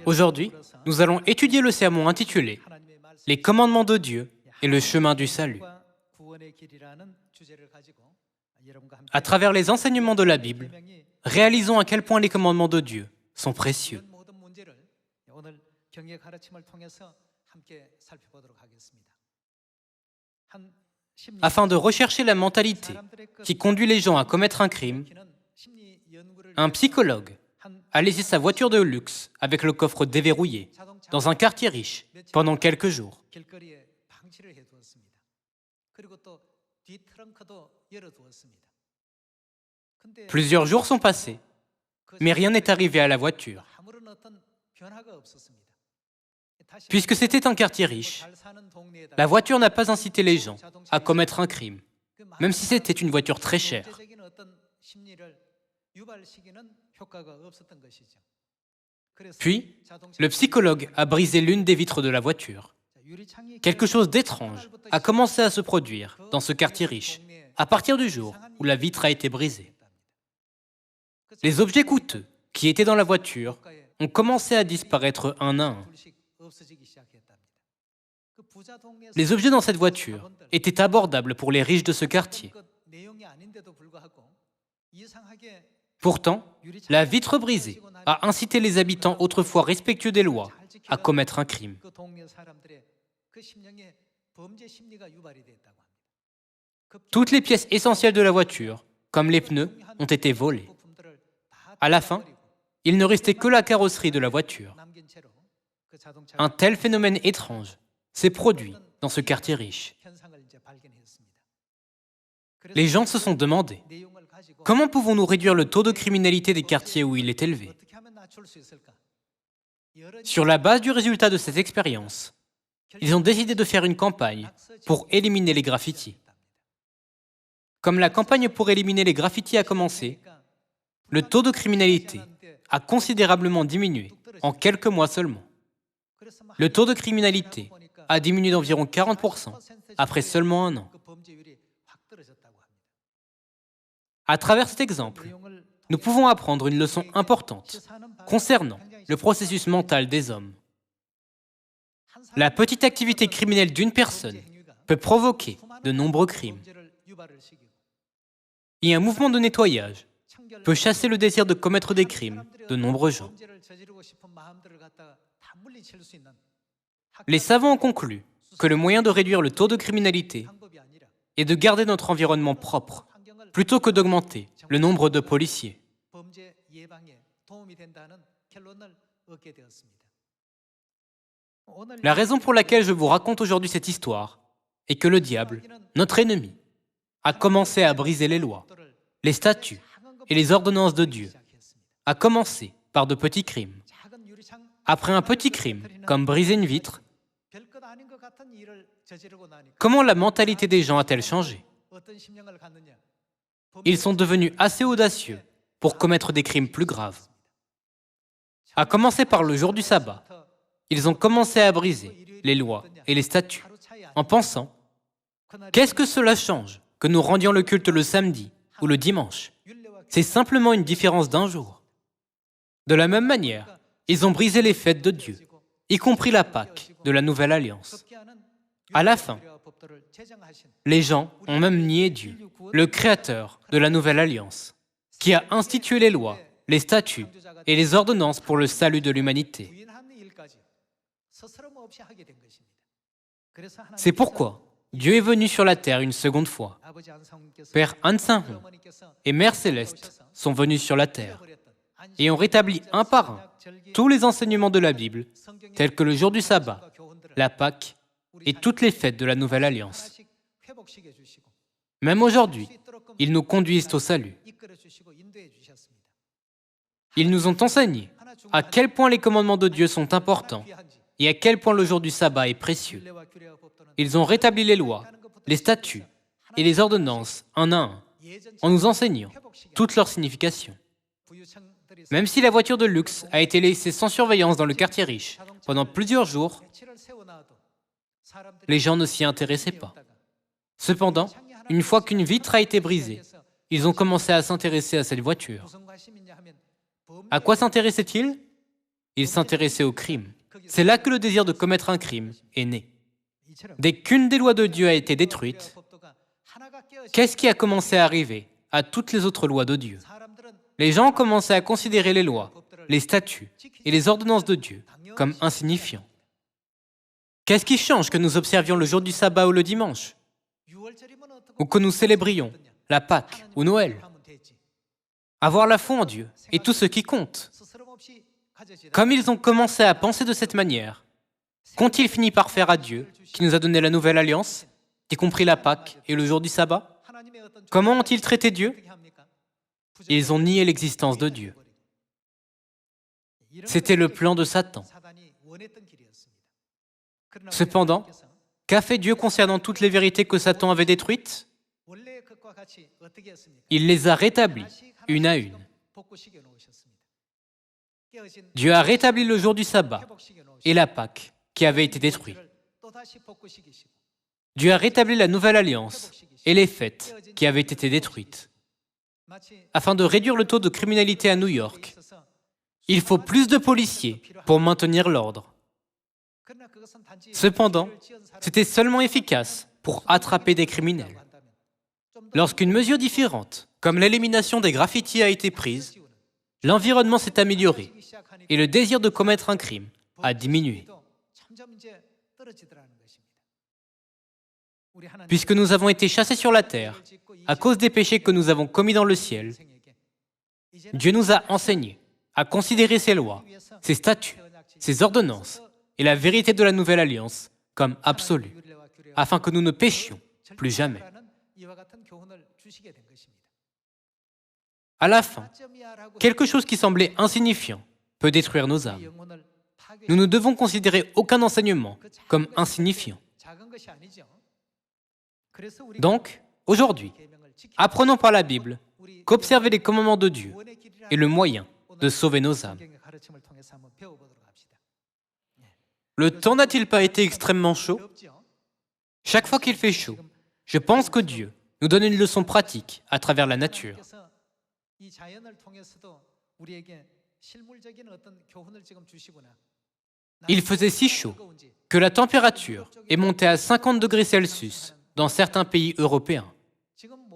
Aujourd'hui, nous allons étudier le sermon intitulé « Les commandements de Dieu et le chemin du salut ». À travers les enseignements de la Bible, réalisons à quel point les commandements de Dieu sont précieux. Afin de rechercher la mentalité qui conduit les gens à commettre un crime, un psychologue a laissé sa voiture de luxe avec le coffre déverrouillé dans un quartier riche pendant quelques jours. Plusieurs jours sont passés, mais rien n'est arrivé à la voiture. Puisque c'était un quartier riche, la voiture n'a pas incité les gens à commettre un crime, même si c'était une voiture très chère. Puis, le psychologue a brisé l'une des vitres de la voiture. Quelque chose d'étrange a commencé à se produire dans ce quartier riche à partir du jour où la vitre a été brisée. Les objets coûteux qui étaient dans la voiture ont commencé à disparaître un à un. Les objets dans cette voiture étaient abordables pour les riches de ce quartier. Pourtant, la vitre brisée a incité les habitants autrefois respectueux des lois à commettre un crime. Toutes les pièces essentielles de la voiture, comme les pneus, ont été volées. À la fin, il ne restait que la carrosserie de la voiture. Un tel phénomène étrange s'est produit dans ce quartier riche. Les gens se sont demandé « Comment pouvons-nous réduire le taux de criminalité des quartiers où il est élevé ?» Sur la base du résultat de cette expérience, ils ont décidé de faire une campagne pour éliminer les graffitis. Comme la campagne pour éliminer les graffitis a commencé, le taux de criminalité a considérablement diminué en quelques mois seulement. Le taux de criminalité a diminué d'environ 40% après seulement un an. À travers cet exemple, nous pouvons apprendre une leçon importante concernant le processus mental des hommes. La petite activité criminelle d'une personne peut provoquer de nombreux crimes. Et un mouvement de nettoyage peut chasser le désir de commettre des crimes de nombreux gens. Les savants ont conclu que le moyen de réduire le taux de criminalité est de garder notre environnement propre, plutôt que d'augmenter le nombre de policiers. La raison pour laquelle je vous raconte aujourd'hui cette histoire est que le diable, notre ennemi, a commencé à briser les lois, les statuts et les ordonnances de Dieu, a commencé par de petits crimes. Après un petit crime, comme briser une vitre, comment la mentalité des gens a-t-elle changé? Ils sont devenus assez audacieux pour commettre des crimes plus graves. À commencer par le jour du sabbat, ils ont commencé à briser les lois et les statuts en pensant « Qu'est-ce que cela change que nous rendions le culte le samedi ou le dimanche? C'est simplement une différence d'un jour. » De la même manière, ils ont brisé les fêtes de Dieu, y compris la Pâque de la Nouvelle Alliance. À la fin, les gens ont même nié Dieu, le Créateur de la Nouvelle Alliance, qui a institué les lois, les statuts et les ordonnances pour le salut de l'humanité. C'est pourquoi Dieu est venu sur la terre une seconde fois. Père Han Sang-hoon et Mère Céleste sont venus sur la terre et ont rétabli un par un tous les enseignements de la Bible, tels que le jour du sabbat, la Pâque et toutes les fêtes de la Nouvelle Alliance. Même aujourd'hui, ils nous conduisent au salut. Ils nous ont enseigné à quel point les commandements de Dieu sont importants et à quel point le jour du sabbat est précieux. Ils ont rétabli les lois, les statuts et les ordonnances un à un, en nous enseignant toute leur signification. Même si la voiture de luxe a été laissée sans surveillance dans le quartier riche pendant plusieurs jours, les gens ne s'y intéressaient pas. Cependant, une fois qu'une vitre a été brisée, ils ont commencé à s'intéresser à cette voiture. À quoi s'intéressaient-ils? il s'intéressait au crime. C'est là que le désir de commettre un crime est né. Dès qu'une des lois de Dieu a été détruite, qu'est-ce qui a commencé à arriver à toutes les autres lois de Dieu? Les gens ont commencé à considérer les lois, les statuts et les ordonnances de Dieu comme insignifiants. Qu'est-ce qui change que nous observions le jour du sabbat ou le dimanche? Ou que nous célébrions la Pâque ou Noël? Avoir la foi en Dieu est tout ce qui compte. Comme ils ont commencé à penser de cette manière, qu'ont-ils fini par faire à Dieu, qui nous a donné la nouvelle alliance, y compris la Pâque et le jour du sabbat? Comment ont-ils traité Dieu? Ils ont nié l'existence de Dieu. C'était le plan de Satan. Cependant, qu'a fait Dieu concernant toutes les vérités que Satan avait détruites? Il les a rétablies, une à une. Dieu a rétabli le jour du sabbat et la Pâque qui avait été détruite. Dieu a rétabli la nouvelle alliance et les fêtes qui avaient été détruites. Afin de réduire le taux de criminalité à New York, il faut plus de policiers pour maintenir l'ordre. Cependant, c'était seulement efficace pour attraper des criminels. Lorsqu'une mesure différente, comme l'élimination des graffitis, a été prise, l'environnement s'est amélioré et le désir de commettre un crime a diminué. Puisque nous avons été chassés sur la terre à cause des péchés que nous avons commis dans le ciel, Dieu nous a enseigné à considérer ses lois, ses statuts, ses ordonnances et la vérité de la nouvelle alliance comme absolue, afin que nous ne péchions plus jamais. À la fin, quelque chose qui semblait insignifiant peut détruire nos âmes. Nous ne devons considérer aucun enseignement comme insignifiant. Donc, aujourd'hui, apprenons par la Bible qu'observer les commandements de Dieu est le moyen de sauver nos âmes. Le temps n'a-t-il pas été extrêmement chaud? Chaque fois qu'il fait chaud, je pense que Dieu nous donne une leçon pratique à travers la nature. Il faisait si chaud que la température est montée à 50 degrés Celsius dans certains pays européens.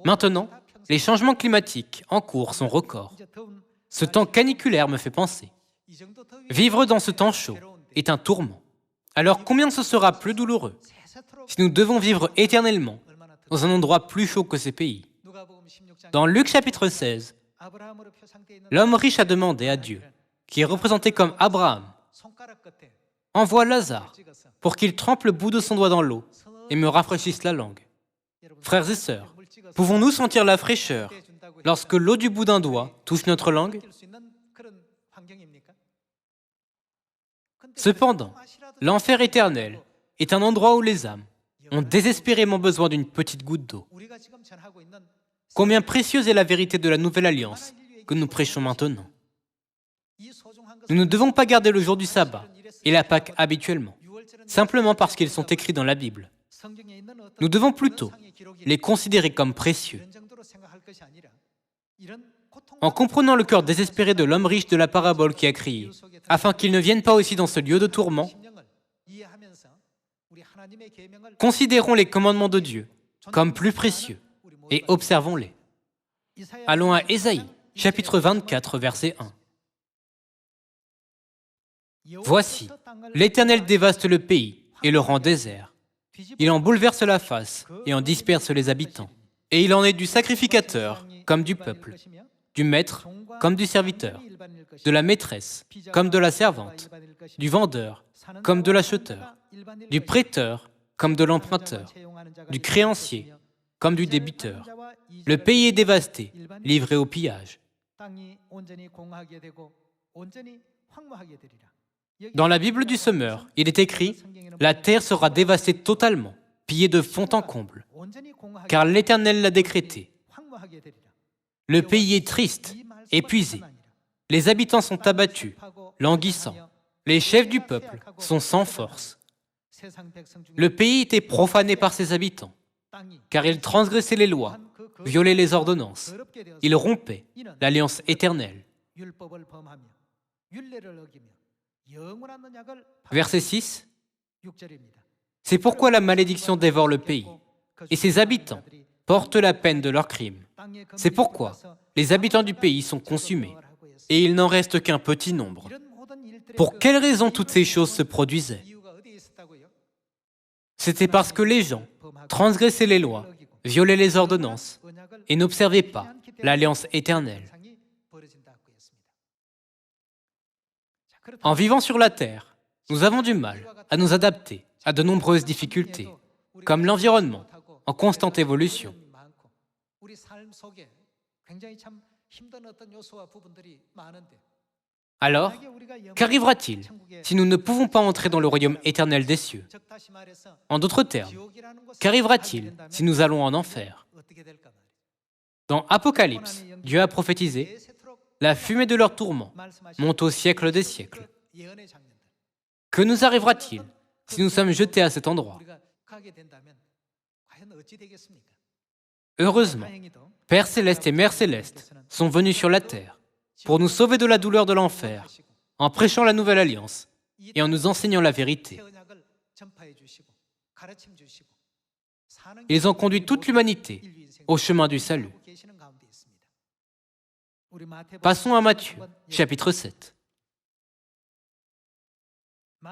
Maintenant, les changements climatiques en cours sont records. Ce temps caniculaire me fait penser. Vivre dans ce temps chaud est un tourment. Alors combien ce sera plus douloureux si nous devons vivre éternellement dans un endroit plus chaud que ces pays? Dans Luc chapitre 16, l'homme riche a demandé à Dieu, qui est représenté comme Abraham, « Envoie Lazare pour qu'il trempe le bout de son doigt dans l'eau et me rafraîchisse la langue. » Frères et sœurs, pouvons-nous sentir la fraîcheur lorsque l'eau du bout d'un doigt touche notre langue? Cependant, l'enfer éternel est un endroit où les âmes ont désespérément besoin d'une petite goutte d'eau. Combien précieuse est la vérité de la nouvelle alliance que nous prêchons maintenant. Nous ne devons pas garder le jour du sabbat et la Pâque habituellement, simplement parce qu'ils sont écrits dans la Bible. Nous devons plutôt les considérer comme précieux. En comprenant le cœur désespéré de l'homme riche de la parabole qui a crié, afin qu'il ne vienne pas aussi dans ce lieu de tourment, considérons les commandements de Dieu comme plus précieux et observons-les. Allons à Ésaïe, chapitre 24, verset 1. Voici, l'Éternel dévaste le pays et le rend désert. Il en bouleverse la face et en disperse les habitants. Et il en est du sacrificateur comme du peuple, du maître comme du serviteur, de la maîtresse comme de la servante, du vendeur comme de l'acheteur, du prêteur comme de l'emprunteur, du créancier comme du débiteur. Le pays est dévasté, livré au pillage. Dans la Bible du Semeur, il est écrit « La terre sera dévastée totalement, pillée de fond en comble, car l'Éternel l'a décrété. Le pays est triste, épuisé. Les habitants sont abattus, languissants. Les chefs du peuple sont sans force. Le pays était profané par ses habitants, car ils transgressaient les lois, violaient les ordonnances. Ils rompaient l'alliance éternelle. Verset 6. C'est pourquoi la malédiction dévore le pays, et ses habitants portent la peine de leurs crimes. C'est pourquoi les habitants du pays sont consumés, et il n'en reste qu'un petit nombre. Pour quelle raison toutes ces choses se produisaient? C'était parce que les gens transgressaient les lois, violaient les ordonnances, et n'observaient pas l'alliance éternelle. En vivant sur la terre, nous avons du mal à nous adapter à de nombreuses difficultés, comme l'environnement en constante évolution. Alors, qu'arrivera-t-il si nous ne pouvons pas entrer dans le royaume éternel des cieux? En d'autres termes, qu'arrivera-t-il si nous allons en enfer? Dans Apocalypse, Dieu a prophétisé « La fumée de leur tourment monte au siècle des siècles ». Que nous arrivera-t-il si nous sommes jetés à cet endroit? Heureusement, Père Céleste et Mère Céleste sont venus sur la terre pour nous sauver de la douleur de l'enfer, en prêchant la nouvelle alliance et en nous enseignant la vérité. Ils ont conduit toute l'humanité au chemin du salut. Passons à Matthieu, chapitre 7.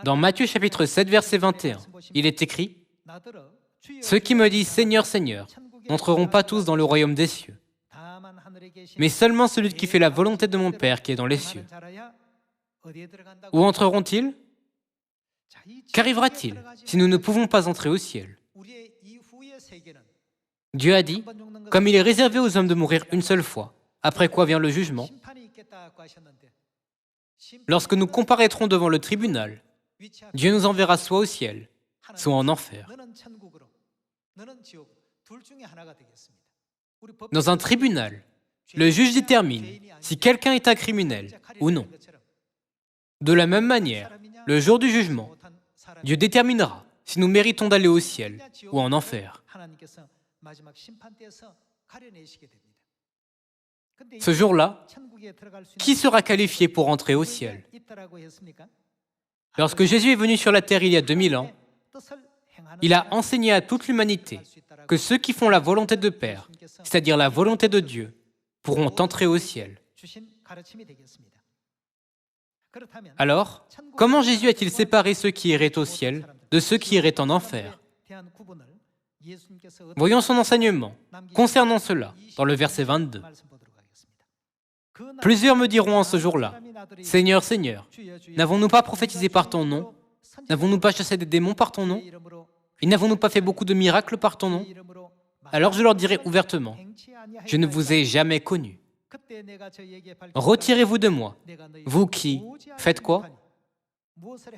Dans Matthieu, chapitre 7, verset 21, il est écrit « Ceux qui me disent « Seigneur, Seigneur » n'entreront pas tous dans le royaume des cieux, mais seulement celui qui fait la volonté de mon Père qui est dans les cieux. Où entreront-ils? Qu'arrivera-t-il si nous ne pouvons pas entrer au ciel? Dieu a dit, comme il est réservé aux hommes de mourir une seule fois, après quoi vient le jugement, lorsque nous comparaîtrons devant le tribunal, Dieu nous enverra soit au ciel, soit en enfer. Dans un tribunal, le juge détermine si quelqu'un est un criminel ou non. De la même manière, le jour du jugement, Dieu déterminera si nous méritons d'aller au ciel ou en enfer. Ce jour-là, qui sera qualifié pour entrer au ciel? Lorsque Jésus est venu sur la terre il y a 2000 ans, il a enseigné à toute l'humanité que ceux qui font la volonté de Père, c'est-à-dire la volonté de Dieu, pourront entrer au ciel. Alors, comment Jésus a-t-il séparé ceux qui iraient au ciel de ceux qui iraient en enfer? Voyons son enseignement concernant cela dans le verset 22. Plusieurs me diront en ce jour-là, « Seigneur, Seigneur, n'avons-nous pas prophétisé par ton nom? N'avons-nous pas chassé des démons par ton nom? Et n'avons-nous pas fait beaucoup de miracles par ton nom? » Alors je leur dirai ouvertement, « Je ne vous ai jamais connus. Retirez-vous de moi, vous qui faites quoi?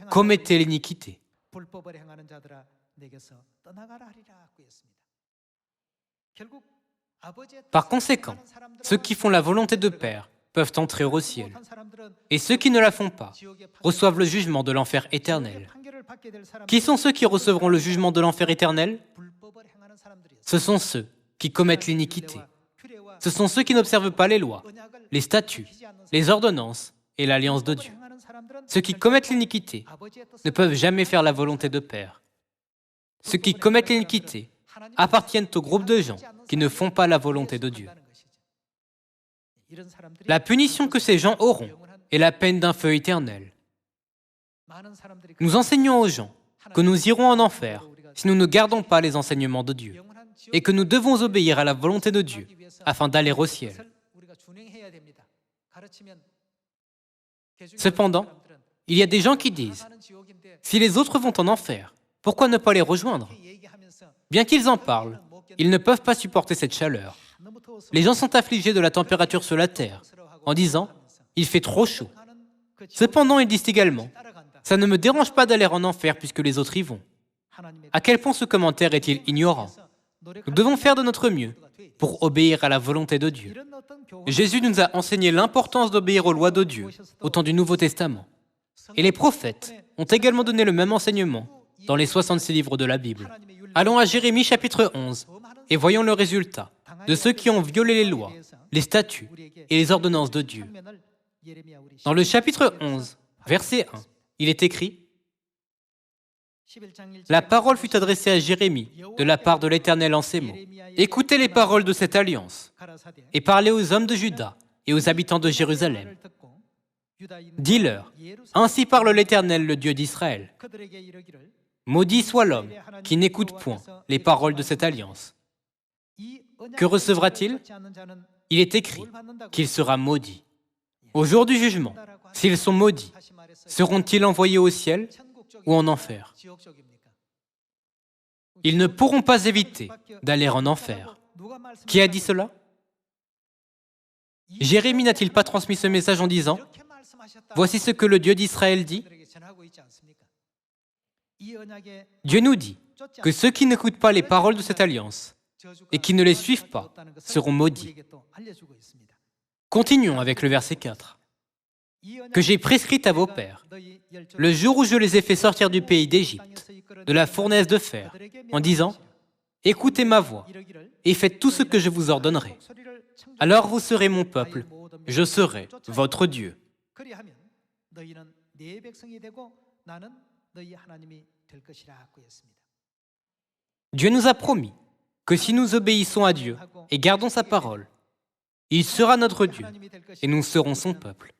Commettez l'iniquité. » Par conséquent, ceux qui font la volonté de Père peuvent entrer au ciel. Et ceux qui ne la font pas reçoivent le jugement de l'enfer éternel. Qui sont ceux qui recevront le jugement de l'enfer éternel? Ce sont ceux qui commettent l'iniquité. Ce sont ceux qui n'observent pas les lois, les statuts, les ordonnances et l'alliance de Dieu. Ceux qui commettent l'iniquité ne peuvent jamais faire la volonté de Père. Ceux qui commettent l'iniquité appartiennent au groupe de gens qui ne font pas la volonté de Dieu. La punition que ces gens auront est la peine d'un feu éternel. Nous enseignons aux gens que nous irons en enfer si nous ne gardons pas les enseignements de Dieu et que nous devons obéir à la volonté de Dieu afin d'aller au ciel. Cependant, il y a des gens qui disent « Si les autres vont en enfer, pourquoi ne pas les rejoindre ?» Bien qu'ils en parlent, ils ne peuvent pas supporter cette chaleur. Les gens sont affligés de la température sur la terre en disant « Il fait trop chaud ». Cependant, ils disent également « Ça ne me dérange pas d'aller en enfer puisque les autres y vont ». À quel point ce commentaire est-il ignorant? Nous devons faire de notre mieux pour obéir à la volonté de Dieu. Jésus nous a enseigné l'importance d'obéir aux lois de Dieu au temps du Nouveau Testament. Et les prophètes ont également donné le même enseignement dans les 66 livres de la Bible. Allons à Jérémie chapitre 11 et voyons le résultat de ceux qui ont violé les lois, les statuts et les ordonnances de Dieu. Dans le chapitre 11, verset 1, il est écrit « La parole fut adressée à Jérémie de la part de l'Éternel en ces mots. Écoutez les paroles de cette alliance et parlez aux hommes de Juda et aux habitants de Jérusalem. Dis-leur, ainsi parle l'Éternel, le Dieu d'Israël. Maudit soit l'homme qui n'écoute point les paroles de cette alliance. Que recevra-t-il? Il est écrit qu'il sera maudit. Au jour du jugement, s'ils sont maudits, seront-ils envoyés au ciel ou en enfer? Ils ne pourront pas éviter d'aller en enfer. Qui a dit cela? Jérémie n'a-t-il pas transmis ce message en disant « Voici ce que le Dieu d'Israël dit » Dieu nous dit que ceux qui n'écoutent pas les paroles de cette alliance et qui ne les suivent pas seront maudits. Continuons avec le verset 4. Que j'ai prescrite à vos pères, le jour où je les ai fait sortir du pays d'Égypte, de la fournaise de fer, en disant « Écoutez ma voix et faites tout ce que je vous ordonnerai. Alors vous serez mon peuple, je serai votre Dieu. » Dieu nous a promis que si nous obéissons à Dieu et gardons sa parole, il sera notre Dieu et nous serons son peuple.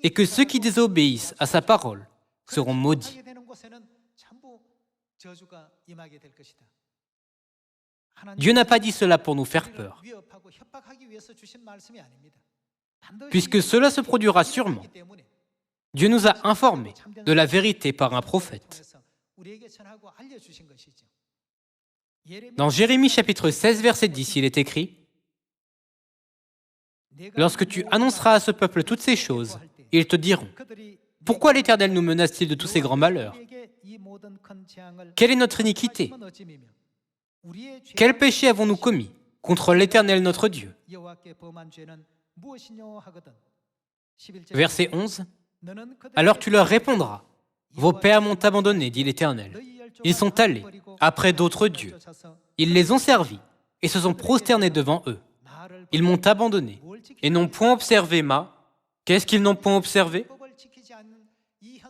Et que ceux qui désobéissent à sa parole seront maudits. Dieu n'a pas dit cela pour nous faire peur, puisque cela se produira sûrement. Dieu nous a informés de la vérité par un prophète. Dans Jérémie chapitre 16, verset 10, il est écrit « Lorsque tu annonceras à ce peuple toutes ces choses, ils te diront « Pourquoi l'Éternel nous menace-t-il de tous ces grands malheurs? Quelle est notre iniquité? Quel péché avons-nous commis contre l'Éternel notre Dieu ?» Verset 11. Alors tu leur répondras, « Vos pères m'ont abandonné, dit l'Éternel. Ils sont allés après d'autres dieux. Ils les ont servis et se sont prosternés devant eux. Ils m'ont abandonné et n'ont point observé ma... » Qu'est-ce qu'ils n'ont point observé?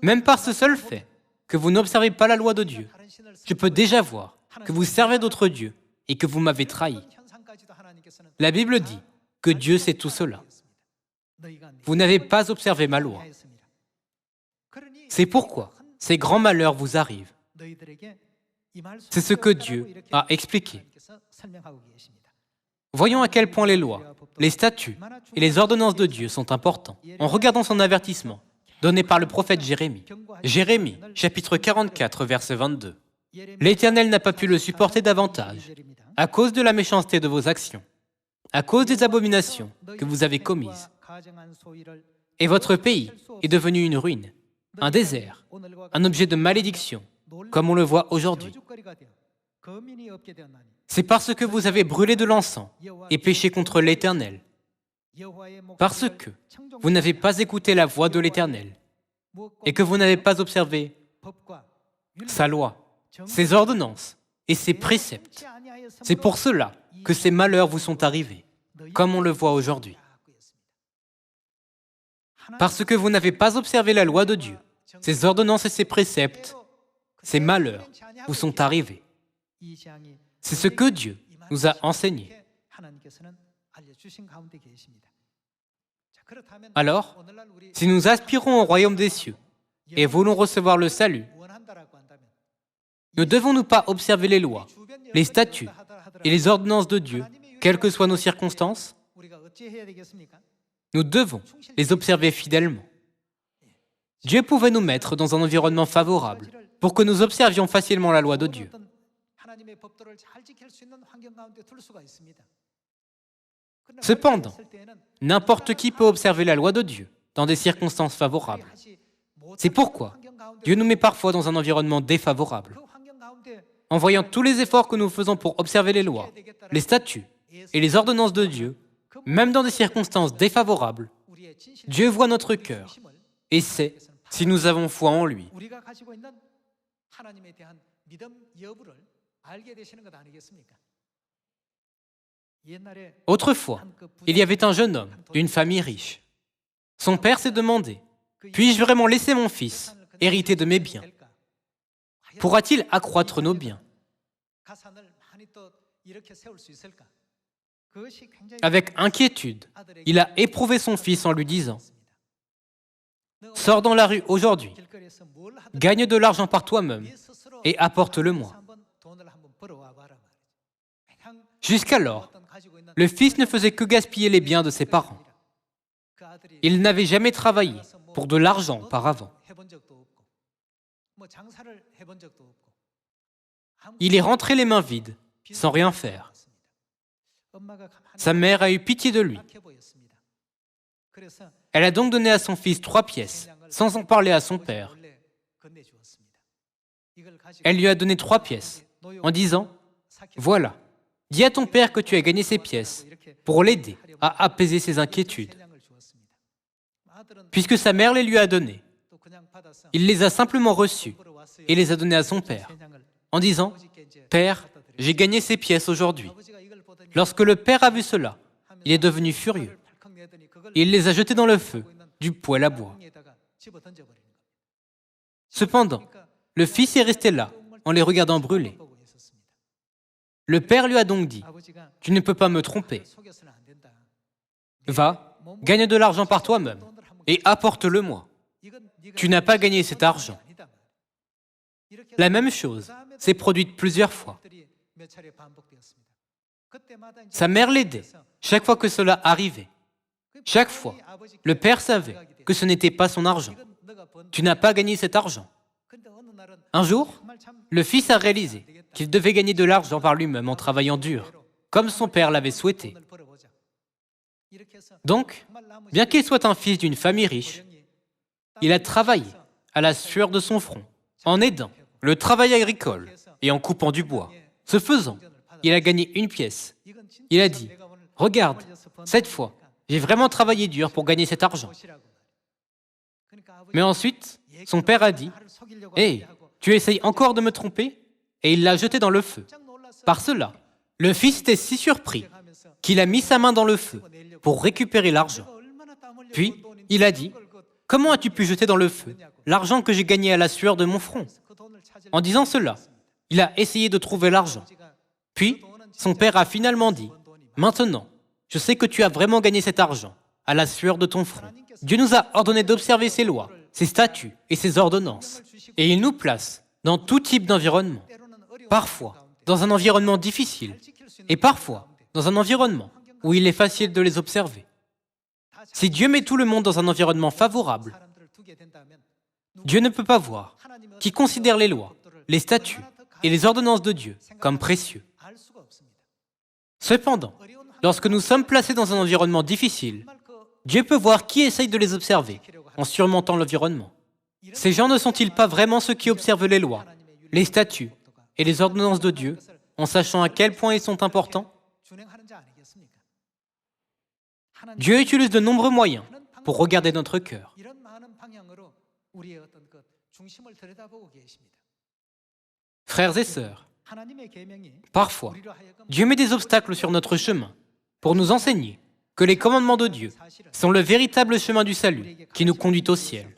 Même par ce seul fait que vous n'observez pas la loi de Dieu, je peux déjà voir que vous servez d'autres dieux et que vous m'avez trahi. La Bible dit que Dieu sait tout cela. Vous n'avez pas observé ma loi. C'est pourquoi ces grands malheurs vous arrivent. C'est ce que Dieu a expliqué. Voyons à quel point les lois, les statuts et les ordonnances de Dieu sont importants en regardant son avertissement donné par le prophète Jérémie. Jérémie, chapitre 44, verset 22. « L'Éternel n'a pas pu le supporter davantage à cause de la méchanceté de vos actions, à cause des abominations que vous avez commises. Et votre pays est devenu une ruine, un désert, un objet de malédiction, comme on le voit aujourd'hui. C'est parce que vous avez brûlé de l'encens et péché contre l'Éternel, parce que vous n'avez pas écouté la voix de l'Éternel et que vous n'avez pas observé sa loi, ses ordonnances et ses préceptes. C'est pour cela que ces malheurs vous sont arrivés, comme on le voit aujourd'hui. Parce que vous n'avez pas observé la loi de Dieu, ses ordonnances et ses préceptes, ces malheurs vous sont arrivés. C'est ce que Dieu nous a enseigné. Alors, si nous aspirons au royaume des cieux et voulons recevoir le salut, ne devons-nous pas observer les lois, les statuts et les ordonnances de Dieu, quelles que soient nos circonstances? Nous devons les observer fidèlement. Dieu pouvait nous mettre dans un environnement favorable pour que nous observions facilement la loi de Dieu. Cependant, n'importe qui peut observer la loi de Dieu dans des circonstances favorables. C'est pourquoi Dieu nous met parfois dans un environnement défavorable. En voyant tous les efforts que nous faisons pour observer les lois, les statuts et les ordonnances de Dieu, même dans des circonstances défavorables, Dieu voit notre cœur et sait si nous avons foi en lui. Autrefois, il y avait un jeune homme d'une famille riche. Son père s'est demandé Puis-je vraiment laisser mon fils hériter de mes biens? Pourra-t-il accroître nos biens? Avec inquiétude, il a éprouvé son fils en lui disant « Sors dans la rue aujourd'hui, gagne de l'argent par toi-même et apporte-le-moi. » Jusqu'alors, le fils ne faisait que gaspiller les biens de ses parents. Il n'avait jamais travaillé pour de l'argent auparavant. Il est rentré les mains vides, sans rien faire. Sa mère a eu pitié de lui. Elle a donc donné à son fils 3 pièces, sans en parler à son père. Elle lui a donné 3 pièces, en disant « Voilà, dis à ton père que tu as gagné ces pièces pour l'aider à apaiser ses inquiétudes. » Puisque sa mère les lui a données, il les a simplement reçues et les a données à son père, en disant « Père, j'ai gagné ces pièces aujourd'hui. » Lorsque le père a vu cela, il est devenu furieux. Il les a jetées dans le feu du poêle à bois. Cependant, le fils est resté là, en les regardant brûler. Le père lui a donc dit « Tu ne peux pas me tromper. Va, gagne de l'argent par toi-même et apporte-le-moi. Tu n'as pas gagné cet argent. » La même chose s'est produite plusieurs fois. Sa mère l'aidait chaque fois que cela arrivait. Chaque fois, le père savait que ce n'était pas son argent. Tu n'as pas gagné cet argent. Un jour, le fils a réalisé qu'il devait gagner de l'argent par lui-même en travaillant dur, comme son père l'avait souhaité. Donc, bien qu'il soit un fils d'une famille riche, il a travaillé à la sueur de son front, en aidant le travail agricole et en coupant du bois. Ce faisant, il a gagné 1 pièce. Il a dit « Regarde, cette fois, j'ai vraiment travaillé dur pour gagner cet argent. » Mais ensuite, son père a dit « Hey, tu essayes encore de me tromper ?» Et il l'a jeté dans le feu. Par cela, le fils était si surpris qu'il a mis sa main dans le feu pour récupérer l'argent. Puis, il a dit « Comment as-tu pu jeter dans le feu l'argent que j'ai gagné à la sueur de mon front ?» En disant cela, il a essayé de trouver l'argent. Puis, son père a finalement dit « Maintenant, je sais que tu as vraiment gagné cet argent à la sueur de ton front. Dieu nous a ordonné d'observer ses lois, ses statuts et ses ordonnances. Et il nous place dans tout type d'environnement. Parfois, dans un environnement difficile, et parfois, dans un environnement où il est facile de les observer. Si Dieu met tout le monde dans un environnement favorable, Dieu ne peut pas voir qui considère les lois, les statuts et les ordonnances de Dieu comme précieux. Cependant, lorsque nous sommes placés dans un environnement difficile, Dieu peut voir qui essaye de les observer en surmontant l'environnement. Ces gens ne sont-ils pas vraiment ceux qui observent les lois, les statuts et les ordonnances de Dieu en sachant à quel point ils sont importants? Dieu utilise de nombreux moyens pour regarder notre cœur. Frères et sœurs, parfois, Dieu met des obstacles sur notre chemin pour nous enseigner que les commandements de Dieu sont le véritable chemin du salut qui nous conduit au ciel.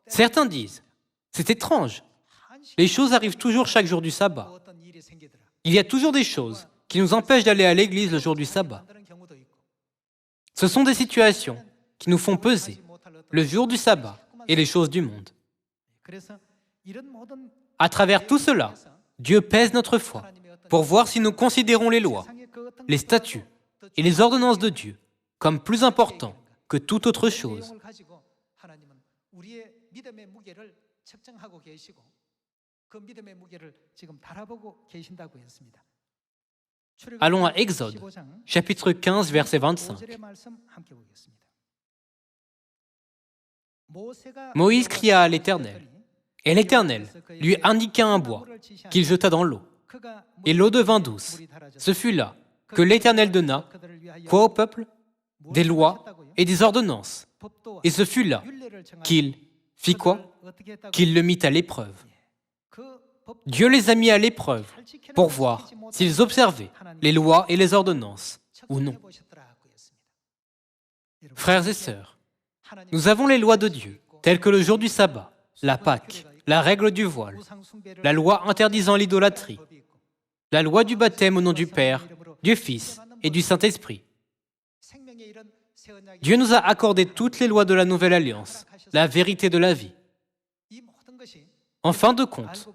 Certains disent, c'est étrange, les choses arrivent toujours chaque jour du sabbat. Il y a toujours des choses qui nous empêchent d'aller à l'église le jour du sabbat. Ce sont des situations qui nous font peser le jour du sabbat et les choses du monde. À travers tout cela, Dieu pèse notre foi pour voir si nous considérons les lois, les statuts et les ordonnances de Dieu comme plus importants que toute autre chose. Allons à Exode, chapitre 15, verset 25. Moïse cria à l'Éternel, et l'Éternel lui indiqua un bois qu'il jeta dans l'eau, et l'eau devint douce. Ce fut là que l'Éternel donna, quoi au peuple? Des lois et des ordonnances. Et ce fut là qu'il fit quoi? Qu'il le mit à l'épreuve. Dieu les a mis à l'épreuve pour voir s'ils observaient les lois et les ordonnances ou non. Frères et sœurs, Nous avons les lois de Dieu, telles que le jour du sabbat, la Pâque, la règle du voile, la loi interdisant l'idolâtrie, la loi du baptême au nom du Père, du Fils et du Saint-Esprit. Dieu nous a accordé toutes les lois de la Nouvelle Alliance, la vérité de la vie. En fin de compte,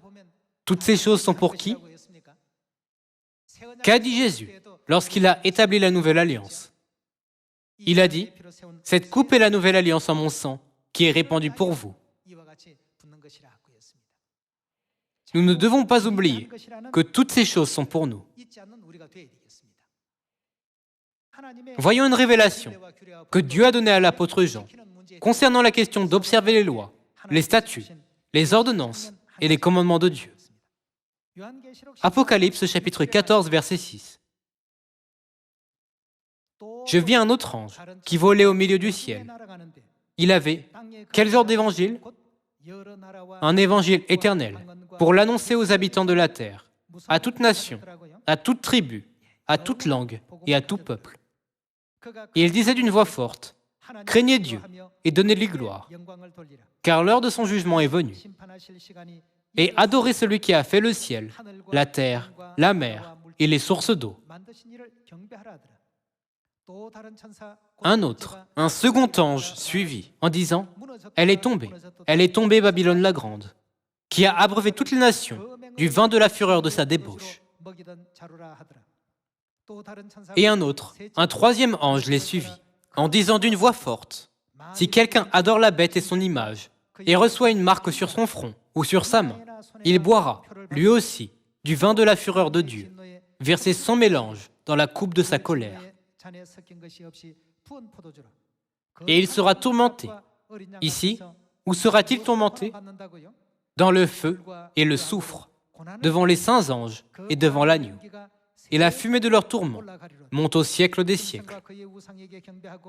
toutes ces choses sont pour qui? Qu'a dit Jésus lorsqu'il a établi la Nouvelle Alliance? Il a dit, « Cette coupe est la Nouvelle Alliance en mon sang, qui est répandue pour vous. » Nous ne devons pas oublier que toutes ces choses sont pour nous. Voyons une révélation que Dieu a donnée à l'apôtre Jean concernant la question d'observer les lois, les statuts, les ordonnances et les commandements de Dieu. Apocalypse chapitre 14, verset 6. Je vis un autre ange qui volait au milieu du ciel. Il avait quel genre d'évangile? Un évangile éternel pour l'annoncer aux habitants de la terre, à toute nation, à toute tribu, à toute langue et à tout peuple. Et il disait d'une voix forte, « Craignez Dieu et donnez-lui gloire, car l'heure de son jugement est venue. Et adorez celui qui a fait le ciel, la terre, la mer et les sources d'eau. » Un autre, un second ange suivit en disant, « Elle est tombée Babylone la grande, qui a abreuvé toutes les nations du vin de la fureur de sa débauche. » Et un autre, un troisième ange les suivit, en disant d'une voix forte, « Si quelqu'un adore la bête et son image, et reçoit une marque sur son front ou sur sa main, il boira, lui aussi, du vin de la fureur de Dieu, versé sans mélange dans la coupe de sa colère. Et il sera tourmenté. » Ici, où sera-t-il tourmenté? Dans le feu et le soufre, devant les saints anges et devant l'agneau. Et la fumée de leur tourment monte au siècle des siècles.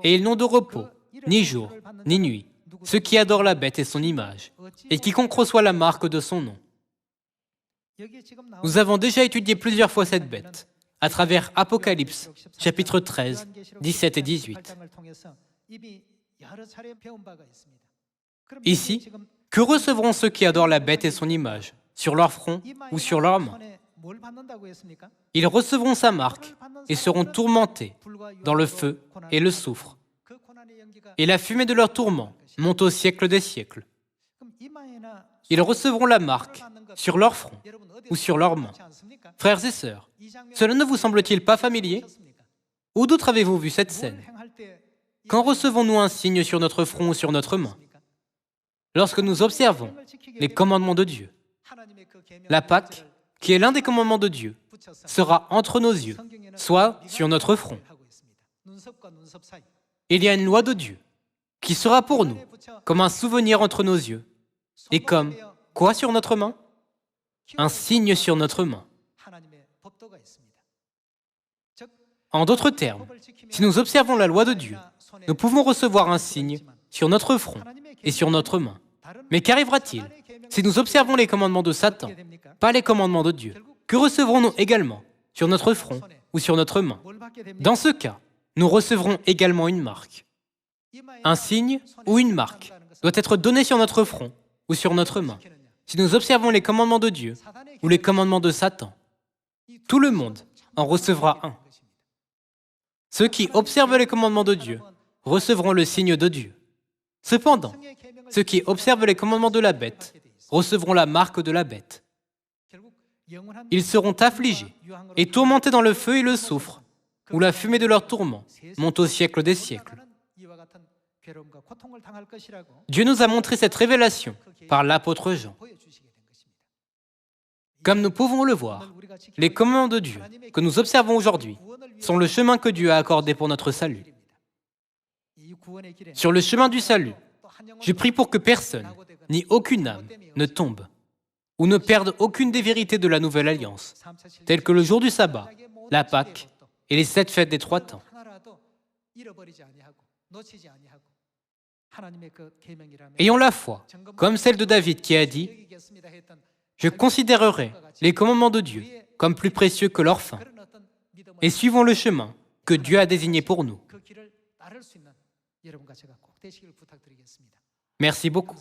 Et ils n'ont de repos, ni jour, ni nuit, ceux qui adorent la bête et son image, et quiconque reçoit la marque de son nom. Nous avons déjà étudié plusieurs fois cette bête, à travers Apocalypse, chapitre 13, 17 et 18. Ici, que recevront ceux qui adorent la bête et son image, sur leur front ou sur leurs mains? Ils recevront sa marque et seront tourmentés dans le feu et le soufre. Et la fumée de leur tourment monte au siècle des siècles. Ils recevront la marque sur leur front ou sur leurs mains. Frères et sœurs, cela ne vous semble-t-il pas familier? Où d'autre avez-vous vu cette scène? Quand recevons-nous un signe sur notre front ou sur notre main? Lorsque nous observons les commandements de Dieu. La Pâque, qui est l'un des commandements de Dieu, sera entre nos yeux, soit sur notre front. Il y a une loi de Dieu qui sera pour nous comme un souvenir entre nos yeux et comme quoi sur notre main? Un signe sur notre main. En d'autres termes, si nous observons la loi de Dieu, nous pouvons recevoir un signe sur notre front et sur notre main. Mais qu'arrivera-t-il si nous observons les commandements de Satan, pas les commandements de Dieu? Que recevrons-nous également sur notre front ou sur notre main? Dans ce cas, nous recevrons également une marque. Un signe ou une marque doit être donné sur notre front ou sur notre main. Si nous observons les commandements de Dieu ou les commandements de Satan, tout le monde en recevra un. Ceux qui observent les commandements de Dieu recevront le signe de Dieu. Cependant, ceux qui observent les commandements de la bête recevront la marque de la bête. Ils seront affligés et tourmentés dans le feu et le soufre, où la fumée de leur tourment monte au siècle des siècles. Dieu nous a montré cette révélation par l'apôtre Jean. Comme nous pouvons le voir, les commandements de Dieu que nous observons aujourd'hui sont le chemin que Dieu a accordé pour notre salut. Sur le chemin du salut, je prie pour que personne, ni aucune âme, ne tombe ou ne perde aucune des vérités de la Nouvelle Alliance, telles que le jour du sabbat, la Pâque et les 7 fêtes des 3 temps. Ayons la foi, comme celle de David qui a dit « Je considérerai les commandements de Dieu comme plus précieux que l'or fin, et suivons le chemin que Dieu a désigné pour nous. » Merci beaucoup.